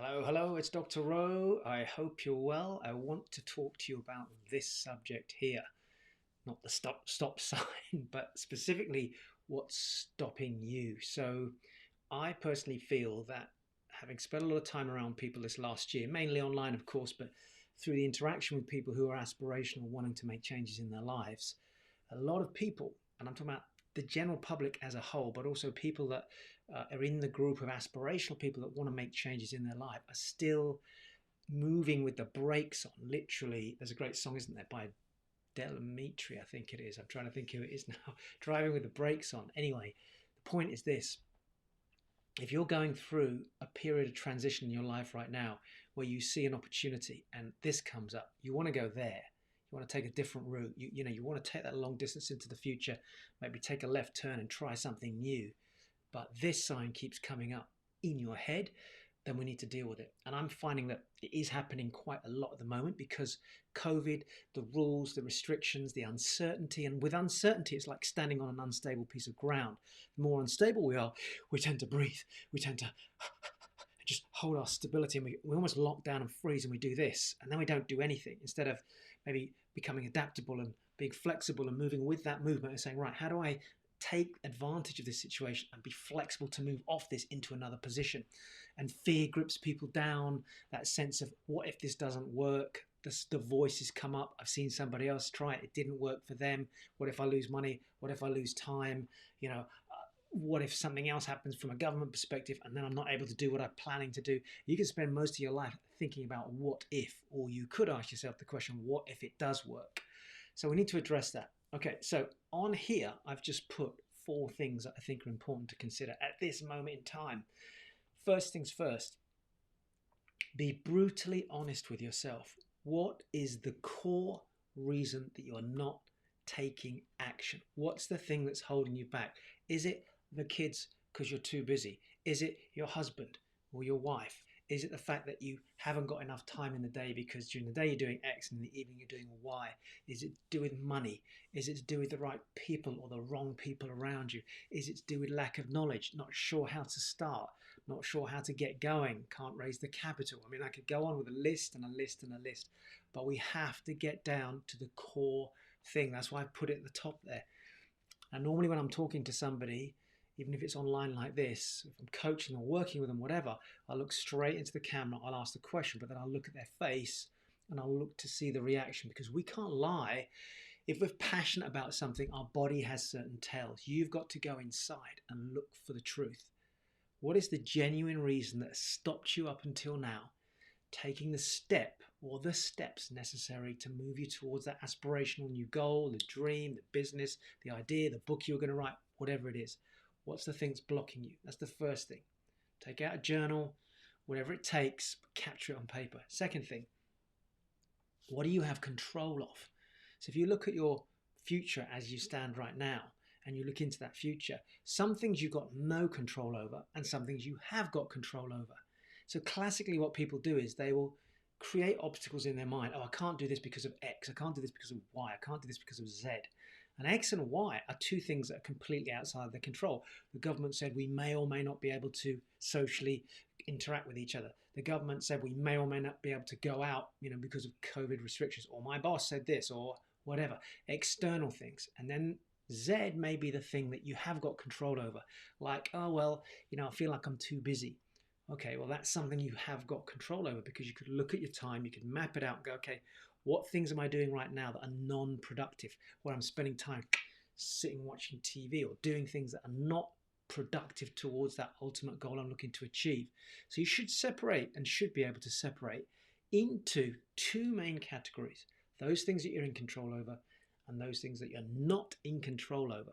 Hello, it's Dr. Rowe. I hope you're well. I want to talk to you about this subject here, not the stop sign, but specifically what's stopping you. So, I personally feel that having spent a lot of time around people this last year, mainly online, of course, but through the interaction with people who are aspirational, wanting to make changes in their lives, a lot of people, and I'm talking about the general public as a whole, but also people that are in the group of aspirational people that want to make changes in their life, are still moving with the brakes on. Literally, there's a great song, isn't there, by Delamitri, I think it is. I'm trying to think who it is now. Driving with the brakes on. Anyway, the point is this. If you're going through a period of transition in your life right now where you see an opportunity and this comes up, you want to go there. You want to take a different route. You want to take that long distance into the future, maybe take a left turn and try something new. But this sign keeps coming up in your head, then we need to deal with it. And I'm finding that it is happening quite a lot at the moment because COVID, the rules, the restrictions, the uncertainty. And with uncertainty, it's like standing on an unstable piece of ground. The more unstable we are, we tend to breathe. We tend to just hold our stability, and we almost lock down and freeze, and we do this. And then we don't do anything instead of maybe becoming adaptable and being flexible and moving with that movement and saying, right, how do I take advantage of this situation and be flexible to move off this into another position? And fear grips people down, that sense of what if this doesn't work? The voices come up. I've seen somebody else try it. It didn't work for them. What if I lose money? What if I lose time? What if something else happens from a government perspective and then I'm not able to do what I'm planning to do? You can spend most of your life thinking about what if, or you could ask yourself the question, what if it does work? So we need to address that. Okay, so on here, I've just put 4 things that I think are important to consider at this moment in time. First things first, be brutally honest with yourself. What is the core reason that you're not taking action? What's the thing that's holding you back? Is it the kids because you're too busy? Is it your husband or your wife? Is it the fact that you haven't got enough time in the day because during the day you're doing X and in the evening you're doing Y? Is it to do with money? Is it to do with the right people or the wrong people around you? Is it to do with lack of knowledge? Not sure how to start? Not sure how to get going? Can't raise the capital? I mean, I could go on with a list and a list and a list, but we have to get down to the core thing. That's why I put it at the top there. And normally when I'm talking to somebody, even if it's online like this, if I'm coaching or working with them, whatever, I'll look straight into the camera, I'll ask the question, but then I'll look at their face and I'll look to see the reaction, because we can't lie. If we're passionate about something, our body has certain tells. You've got to go inside and look for the truth. What is the genuine reason that has stopped you up until now taking the step or the steps necessary to move you towards that aspirational new goal, the dream, the business, the idea, the book you're going to write, whatever it is? What's the thing that's blocking you? That's the first thing. Take out a journal, whatever it takes, but capture it on paper. Second thing, what do you have control of? So if you look at your future as you stand right now and you look into that future, some things you've got no control over and some things you have got control over. So classically what people do is they will create obstacles in their mind. Oh, I can't do this because of X. I can't do this because of Y. I can't do this because of Z. And X and Y are 2 things that are completely outside of their control. The government said we may or may not be able to socially interact with each other. The government said we may or may not be able to go out, because of COVID restrictions, or my boss said this, or whatever, external things. And then Z may be the thing that you have got control over. Like, oh, well, I feel like I'm too busy. Okay, well, that's something you have got control over, because you could look at your time, you could map it out and go, okay, what things am I doing right now that are non-productive, where I'm spending time sitting watching TV or doing things that are not productive towards that ultimate goal I'm looking to achieve? So you should separate, and should be able to separate into 2 main categories: those things that you're in control over and those things that you're not in control over.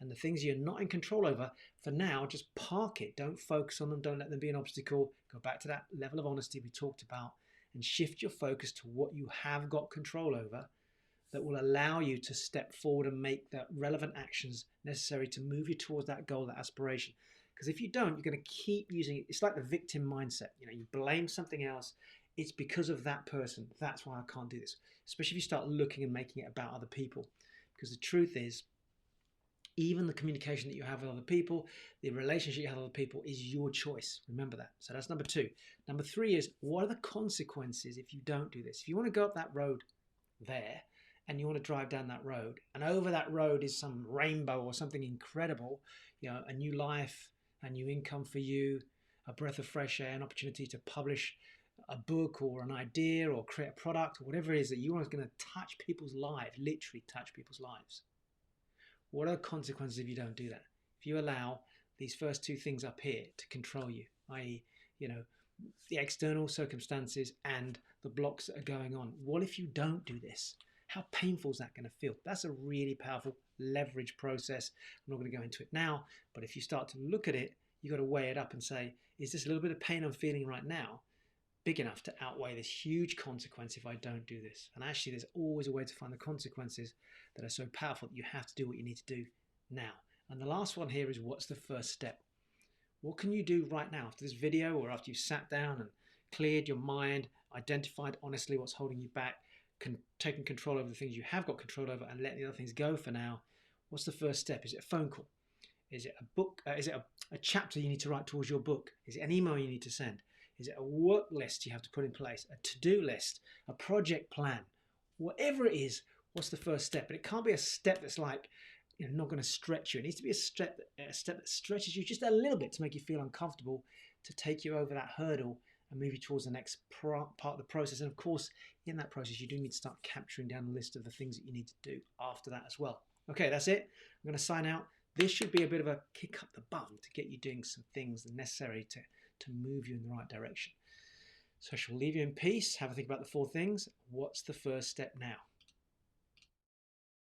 And the things you're not in control over, for now, just park it. Don't focus on them. Don't let them be an obstacle. Go back to that level of honesty we talked about and shift your focus to what you have got control over, that will allow you to step forward and make the relevant actions necessary to move you towards that goal, that aspiration. Because if you don't, you're going to keep using it. It's like the victim mindset. You blame something else. It's because of that person. That's why I can't do this. Especially if you start looking and making it about other people. Because the truth is, Even the communication that you have with other people, the relationship you have with other people is your choice. Remember that. So that's number 2. Number 3 is, what are the consequences if you don't do this? If you want to go up that road there and you want to drive down that road, and over that road is some rainbow or something incredible, a new life, a new income for you, a breath of fresh air, an opportunity to publish a book or an idea or create a product or whatever it is that you want, is going to touch people's lives, literally touch people's lives. What are the consequences if you don't do that? If you allow these first 2 things up here to control you, i.e., the external circumstances and the blocks that are going on. What if you don't do this? How painful is that going to feel? That's a really powerful leverage process. I'm not going to go into it now, but if you start to look at it, you've got to weigh it up and say, is this a little bit of pain I'm feeling right now big enough to outweigh this huge consequence if I don't do this? And actually, there's always a way to find the consequences that are so powerful that you have to do what you need to do now. And the last one here is, what's the first step? What can you do right now after this video, or after you've sat down and cleared your mind, identified honestly what's holding you back, taken control over the things you have got control over and letting the other things go for now? What's the first step? Is it a phone call? Is it a book? Is it a chapter you need to write towards your book? Is it an email you need to send? Is it a work list you have to put in place? A to-do list? A project plan? Whatever it is, what's the first step? But it can't be a step that's like, not going to stretch you. It needs to be a step that stretches you just a little bit to make you feel uncomfortable, to take you over that hurdle and move you towards the next part of the process. And of course, in that process, you do need to start capturing down a list of the things that you need to do after that as well. Okay, that's it. I'm going to sign out. This should be a bit of a kick up the bum to get you doing some things necessary to move you in the right direction. So I shall leave you in peace. Have a think about the 4 things. What's the first step now?